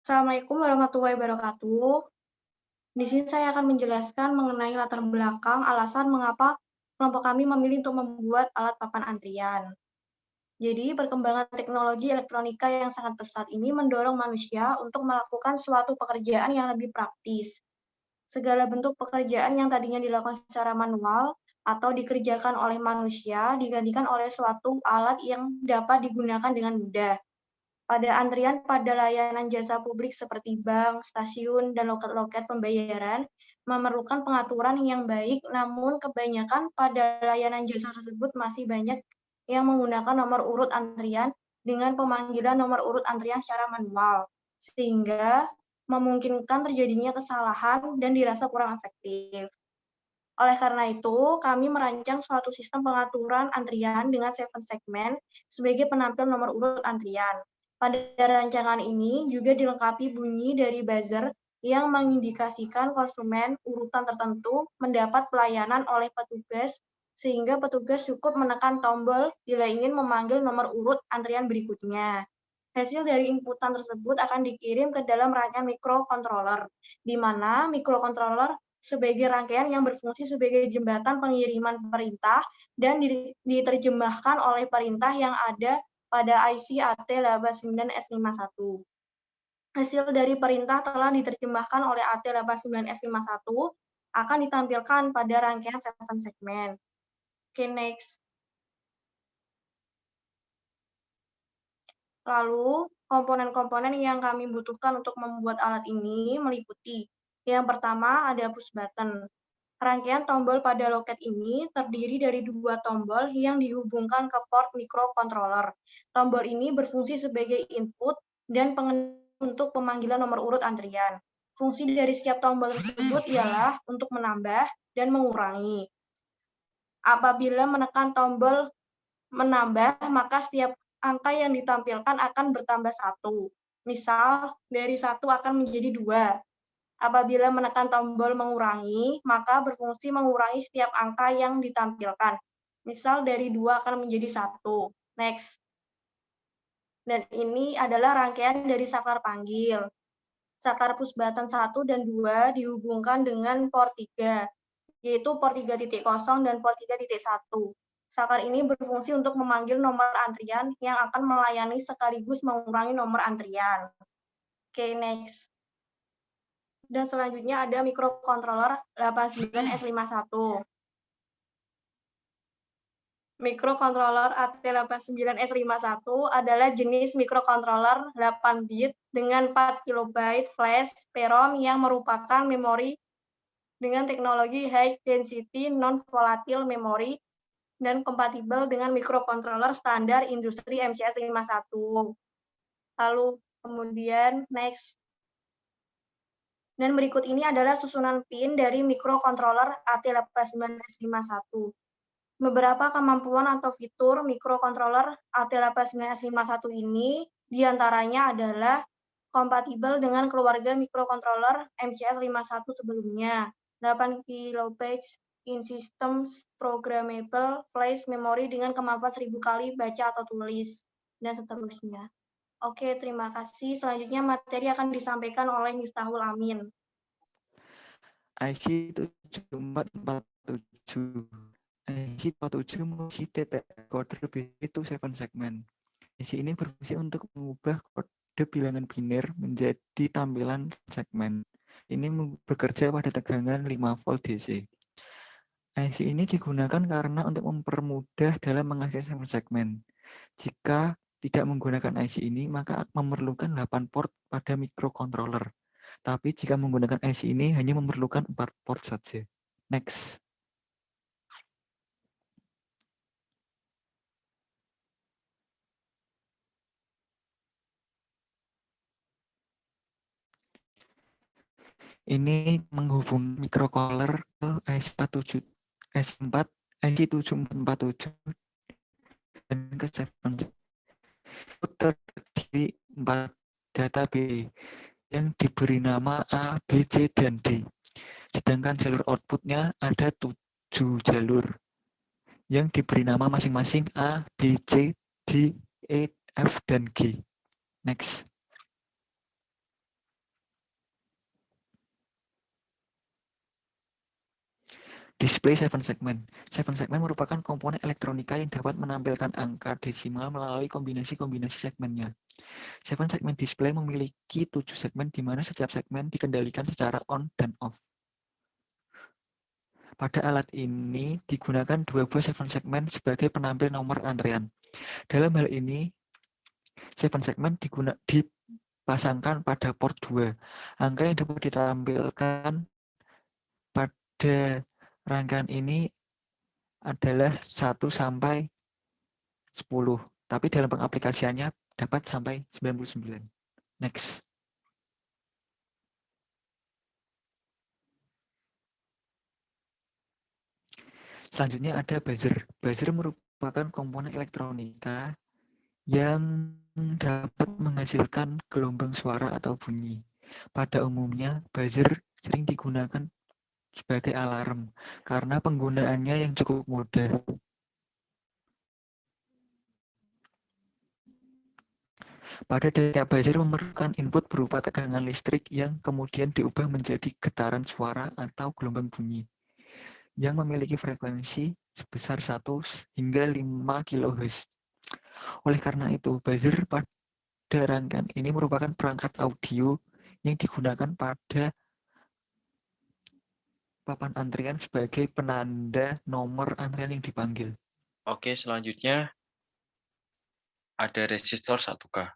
Assalamualaikum warahmatullahi wabarakatuh. Di sini saya akan menjelaskan mengenai latar belakang alasan mengapa kelompok kami memilih untuk membuat alat papan antrian. Jadi, perkembangan teknologi elektronika yang sangat pesat ini mendorong manusia untuk melakukan suatu pekerjaan yang lebih praktis. Segala bentuk pekerjaan yang tadinya dilakukan secara manual atau dikerjakan oleh manusia digantikan oleh suatu alat yang dapat digunakan dengan mudah. Pada antrian pada layanan jasa publik seperti bank, stasiun, dan loket-loket pembayaran memerlukan pengaturan yang baik, namun kebanyakan pada layanan jasa tersebut masih banyak yang menggunakan nomor urut antrian dengan pemanggilan nomor urut antrian secara manual, sehingga memungkinkan terjadinya kesalahan dan dirasa kurang efektif. Oleh karena itu, kami merancang suatu sistem pengaturan antrian dengan 7 segmen sebagai penampil nomor urut antrian. Pada rancangan ini juga dilengkapi bunyi dari buzzer yang mengindikasikan konsumen urutan tertentu mendapat pelayanan oleh petugas sehingga petugas cukup menekan tombol bila ingin memanggil nomor urut antrian berikutnya. Hasil dari inputan tersebut akan dikirim ke dalam rangkaian microcontroller, di mana microcontroller sebagai rangkaian yang berfungsi sebagai jembatan pengiriman perintah dan diterjemahkan oleh perintah yang ada pada IC AT89S51. Hasil dari perintah telah diterjemahkan oleh AT89S51 akan ditampilkan pada rangkaian 7 segmen. Oke, next. Lalu, komponen-komponen yang kami butuhkan untuk membuat alat ini meliputi: yang pertama ada push button. Rangkaian tombol pada loket ini terdiri dari 2 tombol yang dihubungkan ke port microcontroller. Tombol ini berfungsi sebagai input dan untuk pemanggilan nomor urut antrian. Fungsi dari setiap tombol tersebut ialah untuk menambah dan mengurangi. Apabila menekan tombol menambah, maka setiap angka yang ditampilkan akan bertambah 1. Misal, dari 1 akan menjadi 2. Apabila menekan tombol mengurangi, maka berfungsi mengurangi setiap angka yang ditampilkan. Misal, dari 2 akan menjadi 1. Next. Dan ini adalah rangkaian dari saklar panggil. Saklar push button 1 dan 2 dihubungkan dengan port 3, yaitu port 3.0 dan port 3.1. Saklar ini berfungsi untuk memanggil nomor antrian yang akan melayani sekaligus mengurangi nomor antrian. Oke, next. Dan selanjutnya ada microcontroller 89S51. Microcontroller AT89S51 adalah jenis microcontroller 8 bit dengan 4 KB flash PROM yang merupakan memori dengan teknologi High Density Non-Volatile Memory dan kompatibel dengan microcontroller standar industri MCS 51. Lalu kemudian next. Dan berikut ini adalah susunan pin dari microcontroller AT89S51. Beberapa kemampuan atau fitur microcontroller AT89S51 ini diantaranya adalah kompatibel dengan keluarga microcontroller MCS 51 sebelumnya, 8 KB in systems programmable flash memory dengan kemampuan 1000 kali baca atau tulis, dan seterusnya. Oke, terima kasih. Selanjutnya materi akan disampaikan oleh Miftahul Amin. IC 7447. IC 47 mengisi TTL kode B2 7 segmen. IC ini berfungsi untuk mengubah kode bilangan biner menjadi tampilan segmen. Ini bekerja pada tegangan 5 volt DC. IC ini digunakan karena untuk mempermudah dalam mengakses segmen. Jika tidak menggunakan IC ini, maka memerlukan 8 port pada microcontroller. Tapi jika menggunakan IC ini hanya memerlukan 4 port saja. Next. Ini menghubung microcontroller ke IC4, IC7447 dan ke 7. Terdiri 4 data B yang diberi nama A, B, C, dan D. Sedangkan jalur outputnya ada 7 jalur yang diberi nama masing-masing A, B, C, D, E, F, dan G. Next. Display 7 segment. 7 segment merupakan komponen elektronika yang dapat menampilkan angka desimal melalui kombinasi-kombinasi segmennya. 7 segment display memiliki 7 segmen di mana setiap segmen dikendalikan secara on dan off. Pada alat ini digunakan 2 buah 7 segmen sebagai penampil nomor antrian. Dalam hal ini, 7 segmen dipasangkan pada port 2. Angka yang dapat ditampilkan pada rangkaian ini adalah 1 sampai 10, tapi dalam pengaplikasiannya dapat sampai 99. Next. Selanjutnya ada buzzer. Buzzer merupakan komponen elektronika yang dapat menghasilkan gelombang suara atau bunyi. Pada umumnya, buzzer sering digunakan sebagai alarm karena penggunaannya yang cukup mudah. Pada dasarnya, buzzer memerlukan input berupa tegangan listrik yang kemudian diubah menjadi getaran suara atau gelombang bunyi yang memiliki frekuensi sebesar 1 hingga 5 kHz. Oleh karena itu, buzzer pada rangkaian ini merupakan perangkat audio yang digunakan pada papan antrian sebagai penanda nomor antrian yang dipanggil. Oke, selanjutnya ada resistor 1K.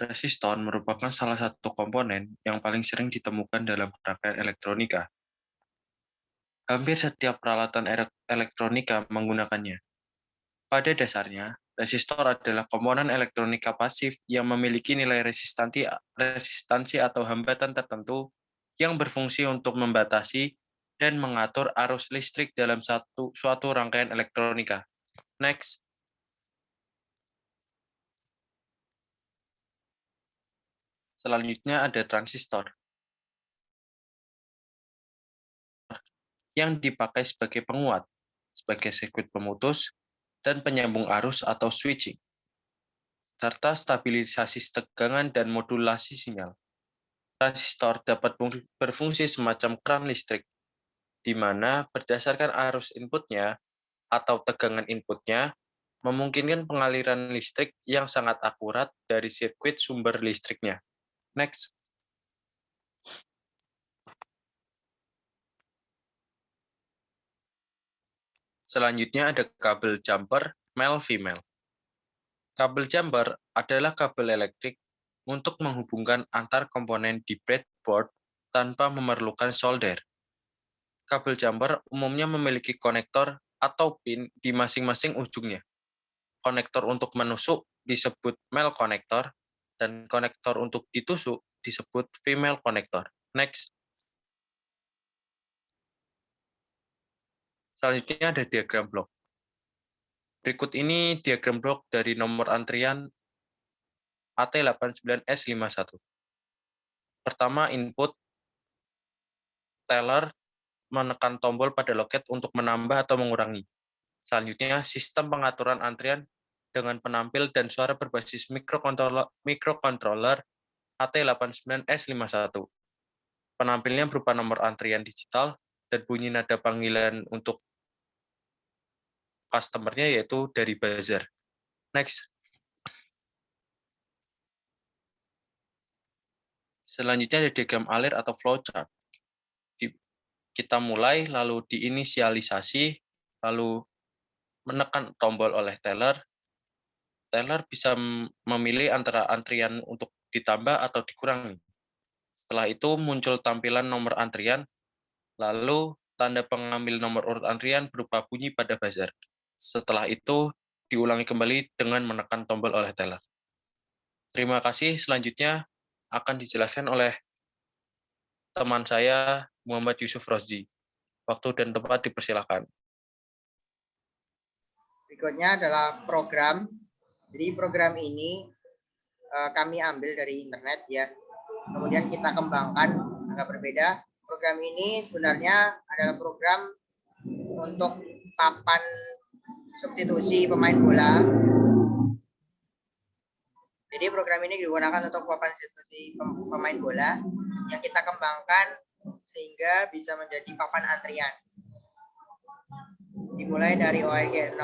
Resistor merupakan salah satu komponen yang paling sering ditemukan dalam rangkaian elektronika. Hampir setiap peralatan elektronika menggunakannya. Pada dasarnya, resistor adalah komponen elektronika pasif yang memiliki nilai resistansi atau hambatan tertentu yang berfungsi untuk membatasi dan mengatur arus listrik dalam suatu rangkaian elektronika. Next. Selanjutnya ada transistor yang dipakai sebagai penguat, sebagai sirkuit pemutus, dan penyambung arus atau switching, serta stabilisasi tegangan dan modulasi sinyal. Transistor dapat berfungsi semacam keran listrik, di mana berdasarkan arus inputnya atau tegangan inputnya, memungkinkan pengaliran listrik yang sangat akurat dari sirkuit sumber listriknya. Next. Selanjutnya ada kabel jumper male-female. Kabel jumper adalah kabel elektrik untuk menghubungkan antar komponen di breadboard tanpa memerlukan solder. Kabel jumper umumnya memiliki konektor atau pin di masing-masing ujungnya. Konektor untuk menusuk disebut male connector, dan konektor untuk ditusuk disebut female connector. Next. Selanjutnya ada diagram blok. Berikut ini diagram blok dari nomor antrian AT89S51. Pertama, input teller menekan tombol pada loket untuk menambah atau mengurangi. Selanjutnya, sistem pengaturan antrian dengan penampil dan suara berbasis microcontroller AT89S51. Penampilnya berupa nomor antrian digital dan bunyi nada panggilan untuk customer-nya yaitu dari buzzer. Next. Selanjutnya ada diagram alir atau flowchart. Kita mulai, lalu diinisialisasi, lalu menekan tombol oleh teller. Teller bisa memilih antara antrian untuk ditambah atau dikurangi. Setelah itu muncul tampilan nomor antrian, lalu tanda pengambil nomor urut antrian berupa bunyi pada buzzer. Setelah itu diulangi kembali dengan menekan tombol oleh teller. Terima kasih. Selanjutnya akan dijelaskan oleh teman saya, Muhammad Yusuf Rozzi. Waktu dan tempat dipersilakan. Berikutnya adalah program. Jadi program ini kami ambil dari internet ya. Kemudian kita kembangkan agak berbeda. Program ini sebenarnya adalah program untuk papan substitusi pemain bola. Jadi program ini digunakan untuk papan substitusi pemain bola yang kita kembangkan sehingga bisa menjadi papan antrian. Dimulai dari ORG 0000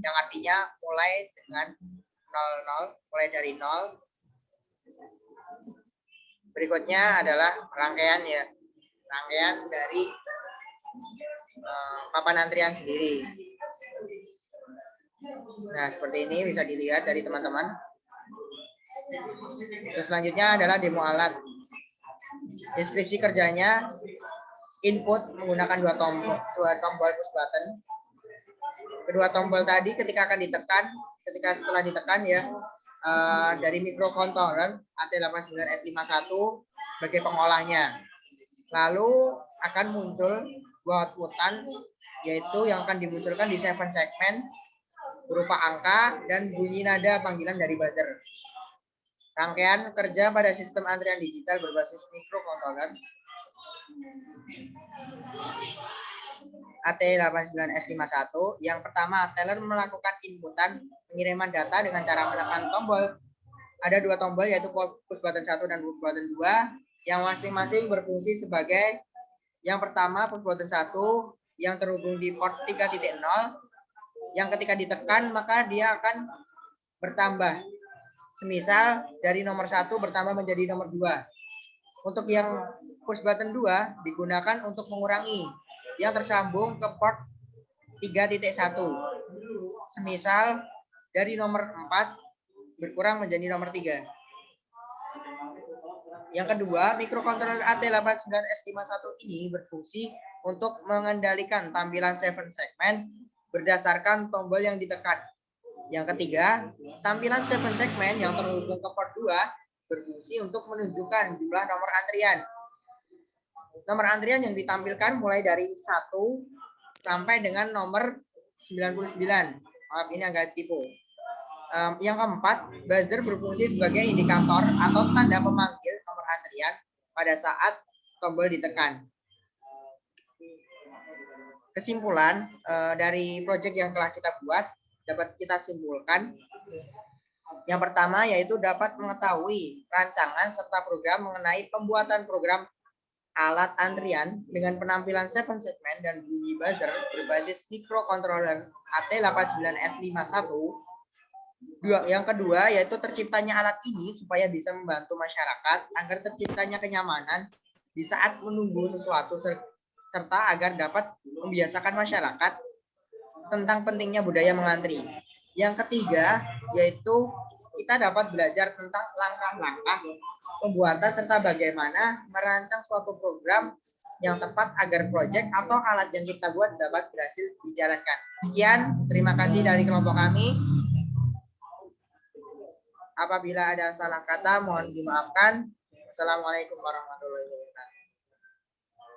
yang artinya mulai dengan 00, mulai dari 0. Berikutnya adalah rangkaian ya, rangkaian dari papan antrian sendiri. Nah, seperti ini bisa dilihat dari teman-teman. Terus selanjutnya adalah demo alat. Deskripsi kerjanya, input menggunakan dua tombol push button. Kedua tombol tadi ketika akan ditekan, setelah ditekan ya, dari microcontroller AT89S51 sebagai pengolahnya. Lalu akan muncul dua outputan, yaitu yang akan dimunculkan di 7 segmen berupa angka dan bunyi nada panggilan dari buzzer. Rangkaian kerja pada sistem antrian digital berbasis microcontroller AT89S51. Yang pertama, teller melakukan inputan pengiriman data dengan cara menekan tombol. Ada dua tombol, yaitu push button 1 dan push button 2, yang masing-masing berfungsi sebagai yang pertama push button 1 yang terhubung di port 3.0, yang ketika ditekan maka dia akan bertambah. Semisal dari nomor 1 bertambah menjadi nomor 2. Untuk yang push button 2 digunakan untuk mengurangi yang tersambung ke port 3.1. Semisal dari nomor 4 berkurang menjadi nomor 3. Yang kedua, microcontroller AT89S51 ini berfungsi untuk mengendalikan tampilan 7 segmen berdasarkan tombol yang ditekan. Yang ketiga, tampilan 7 segmen yang terhubung ke port 2 berfungsi untuk menunjukkan jumlah nomor antrian. Nomor antrian yang ditampilkan mulai dari 1 sampai dengan nomor 99. Maaf, ini agak tipu. Yang keempat, buzzer berfungsi sebagai indikator atau tanda pemanggil nomor antrian pada saat tombol ditekan. Kesimpulan dari proyek yang telah kita buat dapat kita simpulkan. Yang pertama yaitu dapat mengetahui rancangan serta program mengenai pembuatan program alat antrian dengan penampilan 7 segmen dan bunyi buzzer berbasis microcontroller AT89S51. Yang kedua yaitu terciptanya alat ini supaya bisa membantu masyarakat agar terciptanya kenyamanan di saat menunggu sesuatu serta agar dapat membiasakan masyarakat tentang pentingnya budaya mengantri. Yang ketiga yaitu kita dapat belajar tentang langkah-langkah pembuatan serta bagaimana merancang suatu program yang tepat agar proyek atau alat yang kita buat dapat berhasil dijalankan. Sekian, terima kasih dari kelompok kami. Apabila ada salah kata mohon dimaafkan. Wassalamualaikum warahmatullahi wabarakatuh.